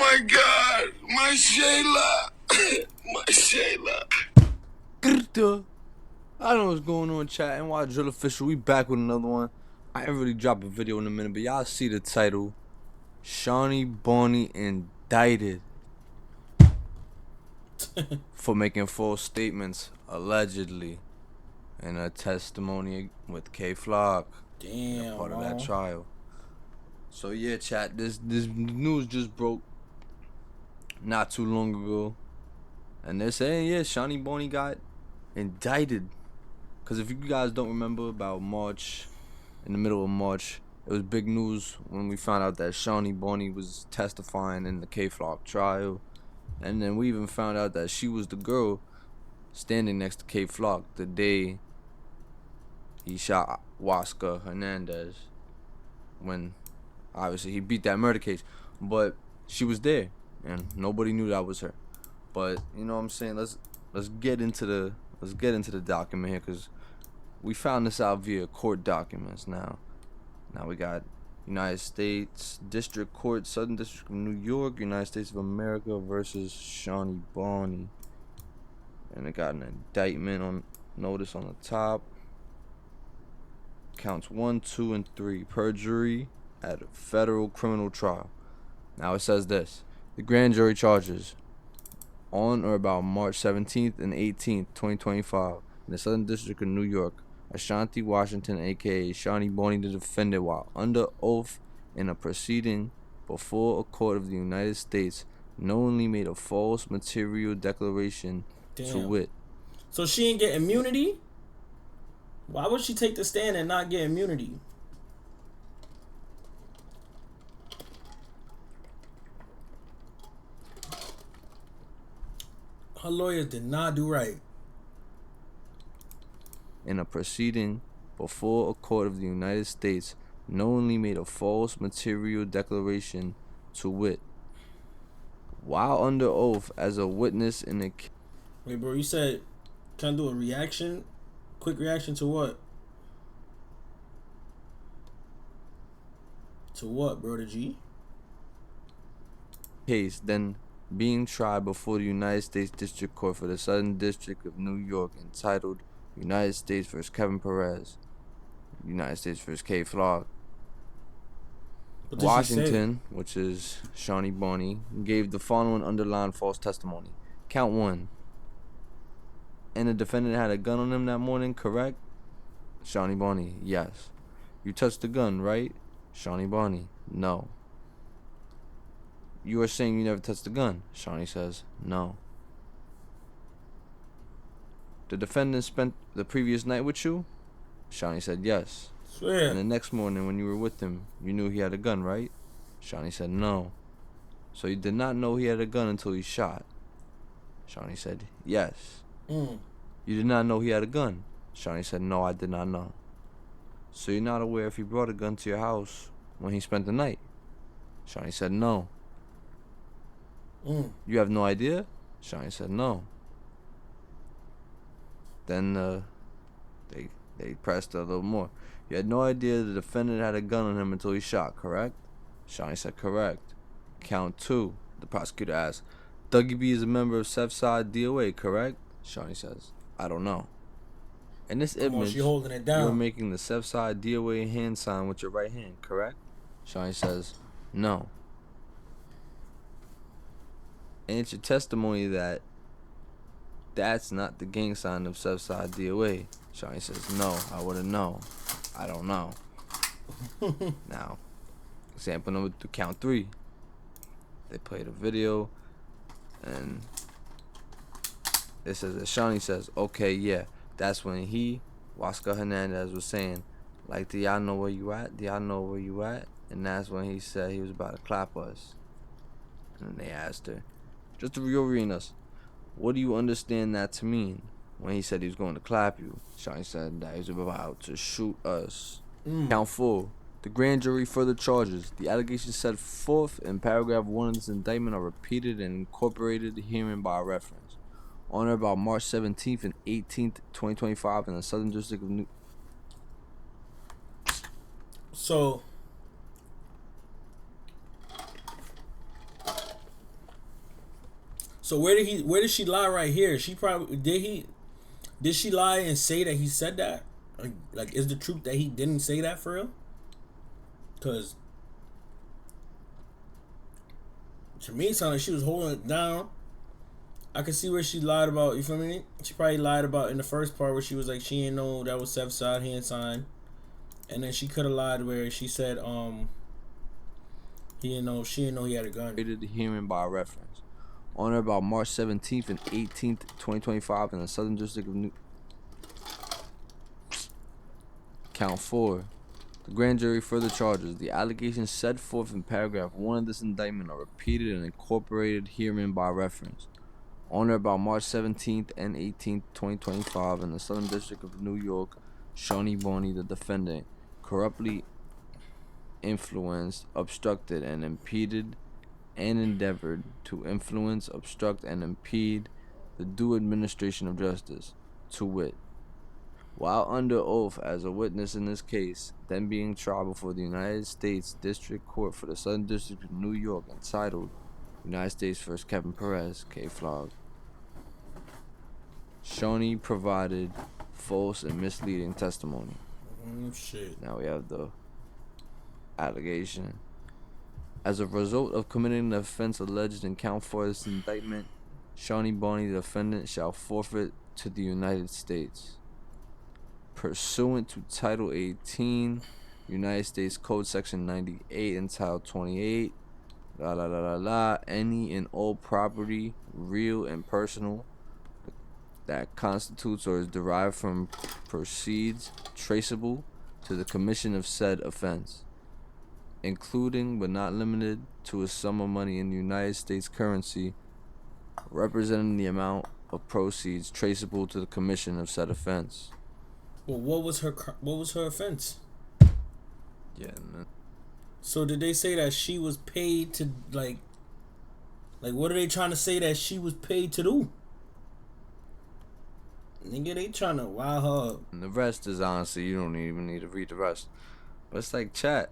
my God, my Shayla, my Shayla. I don't know what's going on, chat. NY Drill Official, we back with another one. I ain't really drop a video in a minute, but y'all see the title. Shani Boni indicted for making false statements, allegedly, in a testimony with K Flock. Damn, part of that trial. So yeah, chat, this news just broke not too long ago. And they're saying, yeah, Shani Boni got indicted. Because if you guys don't remember, about March, in the middle of March, it was big news when we found out that Shani Boni was testifying in the K Flock trial. And then we even found out that she was the girl standing next to K Flock the day he shot Oscar Hernandez, when obviously he beat that murder case. But she was there and nobody knew that was her. But you know what I'm saying, let's get into the document here, because we found this out via court documents. Now we got United States District Court, Southern District of New York, United States of America versus Shani Boni. And it got an indictment on notice on the top. Counts 1, 2, and 3, perjury at a federal criminal trial. Now it says this: the grand jury charges on or about March 17th and 18th, 2025, in the Southern District of New York, Ashanti Washington, aka Shani Boni, the defendant, while under oath in a proceeding before a court of the United States, knowingly made a false material declaration. Damn. To wit. So she ain't get immunity? Why would she take the stand and not get immunity? Her lawyers did not do right. In a proceeding before a court of the United States, knowingly made a false material declaration, to wit, while under oath as a witness in a... Wait, bro, you said, can I do a reaction? Quick reaction to what? To what, bro, the G? case, then being tried before the United States District Court for the Southern District of New York, entitled United States vs. Kevin Perez, United States vs. K Flock. Washington, which is Shani Boni, gave the following underlined false testimony. Count 1. And the defendant had a gun on him that morning, correct? Shani Boni, yes. You touched the gun, right? Shani Boni, no. You are saying you never touched the gun? Shani says, no. The defendant spent the previous night with you? Shani said, yes. Swear. And the next morning when you were with him, you knew he had a gun, right? Shani said, no. So you did not know he had a gun until he shot? Shani said, yes. You did not know he had a gun? Shani said, no, I did not know. So you're not aware if he brought a gun to your house when he spent the night? Shani said, no. You have no idea? Shani said, no. Then they pressed a little more. You had no idea the defendant had a gun on him until he shot, correct? Shani said, correct. Count 2. The prosecutor asked, Dougie B is a member of Southside DOA, correct? Shani says, I don't know. In this image, holding it down. You're making the Southside DOA hand sign with your right hand, correct? Shani says, no. And it's your testimony that that's not the gang sign of Southside DOA. Shani says, no, I wouldn't know. I don't know. Now, example number 2, count 3. They played a video, and it says that Shani says, okay, yeah, that's when he, Oscar Hernandez, was saying, like, do y'all know where you at? Do y'all know where you at? And that's when he said he was about to clap us. And they asked her, just to reorient us, what do you understand that to mean? When he said he was going to clap you, Shani said that he was about to shoot us. Count 4. The grand jury further charges. The allegations set forth in paragraph 1 of this indictment are repeated and incorporated herein by reference. On or about March 17th and 18th, 2025, in the Southern District of New... So, So where did she lie right here? She probably did she lie and say that he said that? Like is the truth that he didn't say that for real? Cause to me it sounded like she was holding it down. I can see where she lied about, you feel me? She probably lied about in the first part where she was like she didn't know that was Seth's side, he ain't signed. And then she could have lied where she said she didn't know he had a gun. The hearing by reference. On or about March 17th and 18th, 2025 in the Southern District of New... Count 4. The grand jury further charges. The allegations set forth in paragraph 1 of this indictment are repeated and incorporated herein by reference. On or about March 17th and 18th, 2025 in the Southern District of New York, Shani Boni, the defendant, corruptly influenced, obstructed, and impeded and endeavored to influence, obstruct, and impede the due administration of justice, to wit, while under oath as a witness in this case, then being tried before the United States District Court for the Southern District of New York, entitled United States v. Kevin Perez, K-Flog. Shani provided false and misleading testimony. Shit. Now we have the allegation. As a result of committing the offense alleged in count 4 of this indictment, Shani Boni, the defendant, shall forfeit to the United States, pursuant to Title 18, United States Code Section 98 and Title 28, any and all property, real and personal, that constitutes or is derived from proceeds traceable to the commission of said offense, including but not limited to a sum of money in the United States currency representing the amount of proceeds traceable to the commission of said offense. Well, what was her offense? Yeah. So did they say that she was paid to like what are they trying to say that she was paid to do? Nigga, they trying to wow her up. And the rest is honestly, you don't even need to read the rest. But it's like, chat,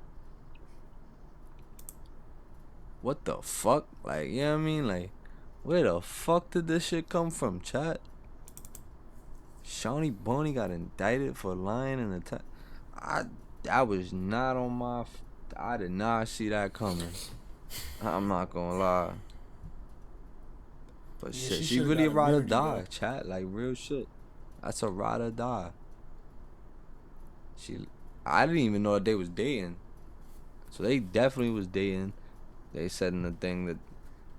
what the fuck? Like, you know what I mean? Like, where the fuck did this shit come from, chat? Shani Boni got indicted for lying in the that was not on my... I did not see that coming. I'm not gonna lie. But yeah, shit, she really a ride or die, chat. Like, real shit. That's a ride or die. I didn't even know that they was dating. So they definitely was dating. They said in the thing that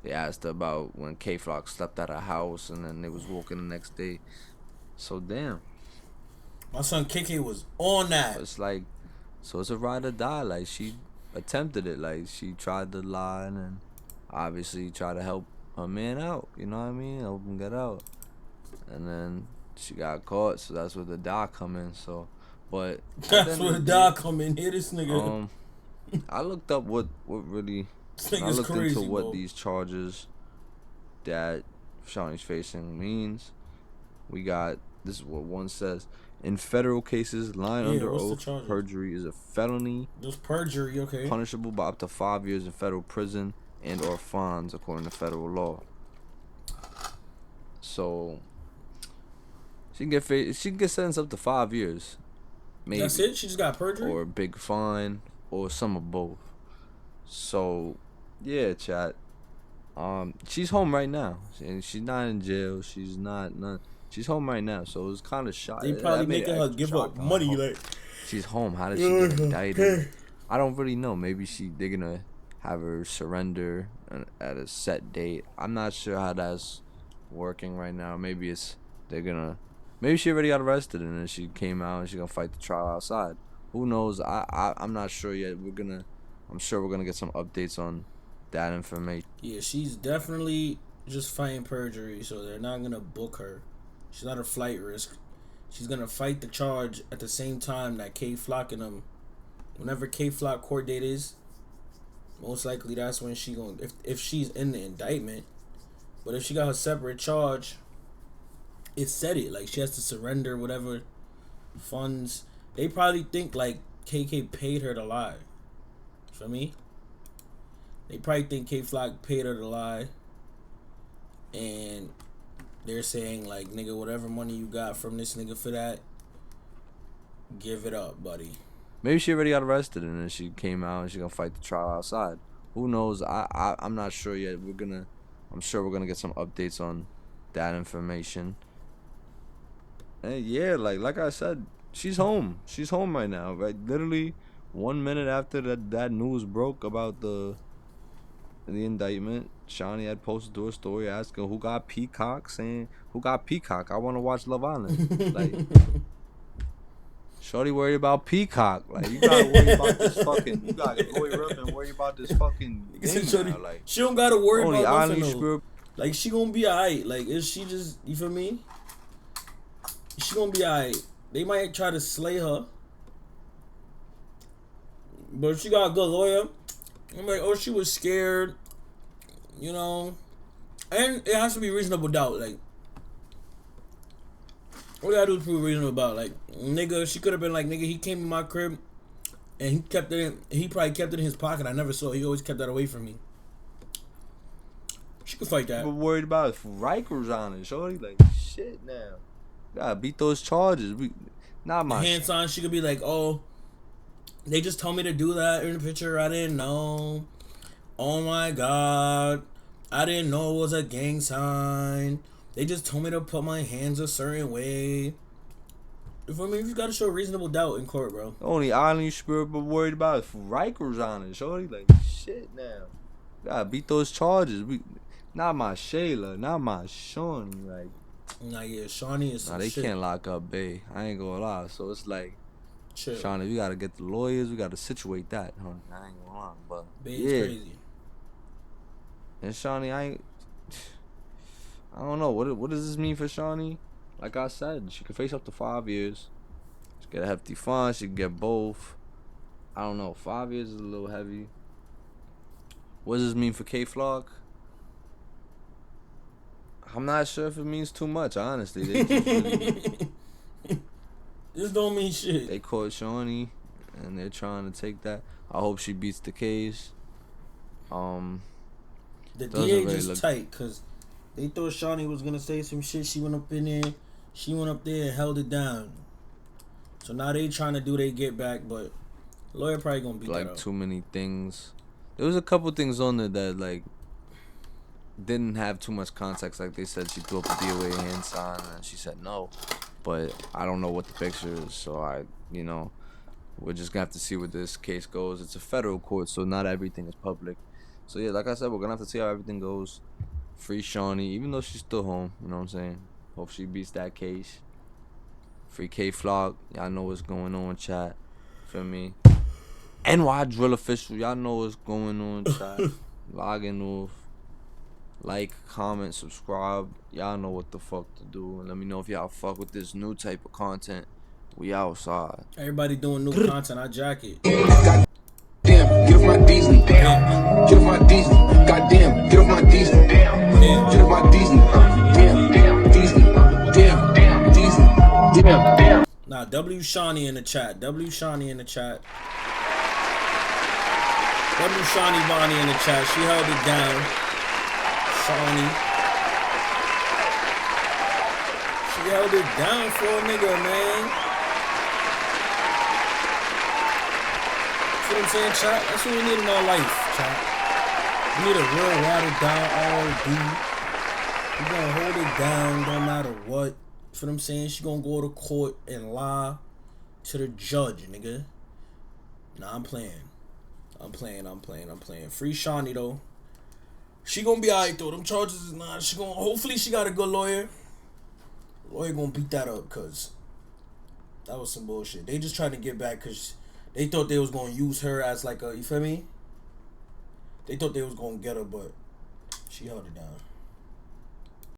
they asked about when K-Flock slept at her house and then they was walking the next day. So damn. My son KK was on that. It's like, so it's a ride or die. Like, she attempted it. Like, she tried to lie and then obviously tried to help her man out. You know what I mean? Help him get out. And then she got caught, so that's where the die come in. So, but that's where the die come in. Here, this nigga. I looked up what really. I looked crazy, into what bro. These charges that Shawnee's facing means. We got, this is what one says. In federal cases, lying under oath, perjury is a felony. Just perjury, okay. Punishable by up to 5 years in federal prison and or fines according to federal law. So she can get sentenced up to 5 years. Maybe. That's it? She just got perjury? Or a big fine or some of both. So yeah, chat. She's home right now. And she's not in jail. She's she's home right now. So it was kind of shot. They probably making her give up money. Like, she's home. How did she get indicted? I don't really know. Maybe they're gonna have her surrender at a set date. I'm not sure how that's working right now. Maybe maybe she already got arrested and then she came out and she's gonna fight the trial outside. Who knows? I'm not sure yet. I'm sure we're gonna get some updates on that information. Yeah, she's definitely just fighting perjury, so they're not gonna book her. She's not a flight risk. She's gonna fight the charge at the same time that K-Flock and them. Whenever K-Flock court date is, most likely that's when she gonna, if she's in the indictment. But if she got her separate charge, it said it. Like, she has to surrender whatever funds. They probably think like KK paid her to lie. For me, they probably think K-Flock paid her to lie. and they're saying like, nigga, whatever money you got from this nigga for that, give it up, buddy. Maybe she already got arrested and then she came out and she gonna fight the trial outside. Who knows? I'm not sure yet. I'm sure we're gonna get some updates on that information. And yeah, like I said, she's home. She's home right now. Right, literally 1 minute after that news broke about the indictment, Shani had posted to her story asking who got Peacock, saying who got Peacock. I want to watch Love Island. Like, shorty worried about Peacock. Like, you gotta worry about this fucking. You gotta lawyer up and worry about this fucking thing now. Like, she don't gotta worry only about Island nothing. screw. Like, she gonna be alright. Like, is she just, you feel me? She gonna be alright. They might try to slay her, but if she got a good lawyer, I'm like, oh, she was scared, you know, and it has to be reasonable doubt. Like, all you gotta do is prove reasonable doubt. Like, nigga, she could have been like, nigga, he came in my crib and he kept it in, he probably kept it in his pocket. I never saw it. He always kept that away from me. She could fight that. But worried about if Riker's on it, shorty. Like, shit now. Gotta beat those charges. Not my hands on. She could be like, oh, they just told me to do that in the picture. I didn't know. Oh my god, I didn't know it was a gang sign. They just told me to put my hands a certain way. I mean, you gotta show reasonable doubt in court, bro. Only Island spirit, but worried about if Riker's on it, shorty. Like, shit now. Gotta beat those charges. Not my Shayla, not my Shawnee. Like, nah, yeah, Shani is some they shit. can't lock up Bay. I ain't gonna lie. So it's like, Chill. Shawnee, we gotta get the lawyers. We gotta situate that. Huh? I ain't gonna lie, but Bay's yeah. crazy. And Shawnee, I don't know. What does this mean for Shawnee? Like I said, she could face up to 5 years. She get a hefty fine. She could get both. I don't know. 5 years is a little heavy. What does this mean for K-Flock? I'm not sure if it means too much, honestly. They just really, this don't mean shit. they caught Shawnee, and they're trying to take that. I hope she beats the case. The doesn't DA really just look- tight, because they thought Shani was going to say some shit. She went up in there. She went up there and held it down. So now they trying to do their get back, but lawyer probably going to beat that like up. too many things. There was a couple things on there that like didn't have too much context. Like they said she threw up a DOA hand sign and she said no, but I don't know what the picture is. So we're just gonna have to see where this case goes. It's a federal court, so not everything is public. So yeah, like I said, we're gonna have to see how everything goes. Free Shawnee, even though she's still home. You know what I'm saying? Hope she beats that case. Free K-Flock. Y'all know what's going on, chat. Feel me? NY Drill Official. Y'all know what's going on, chat. Logging off. Like, comment, subscribe. Y'all know what the fuck to do. And let me know if y'all fuck with this new type of content. We outside. Everybody doing new content. I jack it. Damn, get off my Disney. Damn, get off my Disney. Goddamn, get off my Disney. Damn, get off my Disney. Damn, Disney. Damn, Disney. Damn. Nah, W Shani in the chat. W Shani in the chat. W Shani Boni in the chat. She held it down. Shani. She held it down for a nigga, man. See what I'm saying, chat? That's what we need in our life, chat. We need a real watered down R&B. We gonna hold it down no matter what. See what I'm saying? She gonna go to court and lie to the judge, nigga. Nah, I'm playing. Free Shani, though. She gonna be alright, though. Them charges is not. Hopefully she got a good lawyer. Lawyer gonna beat that up, cause that was some bullshit. They just trying to get back, cause they thought they was gonna use her as like a, you feel me? They thought they was gonna get her, but she held it down.